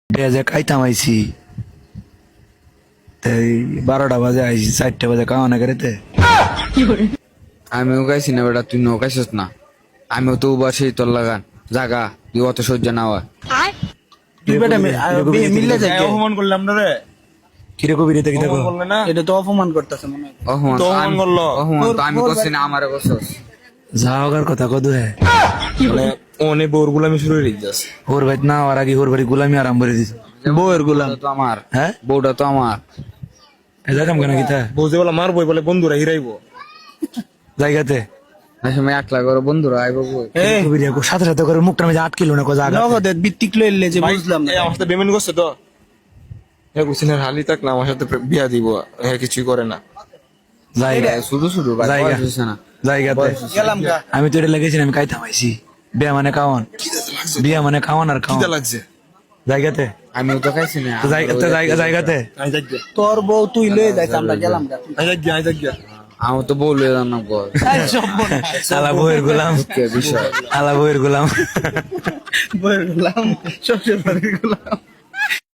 বেজে খাইতাম আইছি, এই 12টা বাজে আইছি, 4টা বাজে খাওয়ানো করেতে। আমিও গাইছি না বেটা, তুই নৌ গাইছিস না। আমিও তো উবার সেই তোর লাগান জাগা, তুই অত সহ্য না হয়। তুই বেটা মিললে যাই অপমান করলাম না রে, কিরে কবি রে দেখি দেখো, অপমান করলে না, এটা তো অপমান করতেছে মনে হয়। অহমান তো অপমান করলো। অহমান তো আমি করছি না, আমারে করছস। যা হোকার কথা কদু হ্যাঁ, মানে অনেক বউর গুলামি শুরু হয়ে যাচ্ছে। ওর ভাই না আর আগে ওর বাড়ি গুলামি আরাম করে দিছে। বউয়ের গোলাম। বউটা তো আমার, হ্যাঁ বউটা তো আমার। যাইতাম কেন গীতা বউতে বলে মার বই বলে বন্ধুরা হিরাইবো। জায়গাতে এই সময় একলা করে বন্ধুরা আইব বই। কবি রে সাথে সাথে করে মুখটা আমি আটকিল না কোজা আগা নগদে ভিত্তিক লইলে যে বুঝলাম না। আমার সাথে বেমেন করছে তো, কুসিনের হালি থাকলে আমার সাথে বিয়া দিব, হ্যাঁ কিছুই করে না। জায়গা শুধু শুধু ভাই জায়গা বয়স হইছে না। জায়গাতে গেলাম গা। আমি তো এটা লেগেছি আমি খাইতাম আইছি। বিয়া মানে খাওয়ান, বিয়া মানে খাওয়ান আর খাওয়ান খিদা লাগছে, জায়গাতে আমিও তো খাইছি না। তো জায়গাতে আমি যাই গিয়া, তোর বউ তুই লয়ে যাইছ, আমরা গেলাম গা। আমি যাই গিয়া, আমি যাই গিয়া। আমি তো বললে জানা বল আলা বইয়ের গোলাম, কে বিষয়। আলা বইয়ের গোলাম। বউয়ের গোলাম, শ্বশুর বাড়ির গোলাম।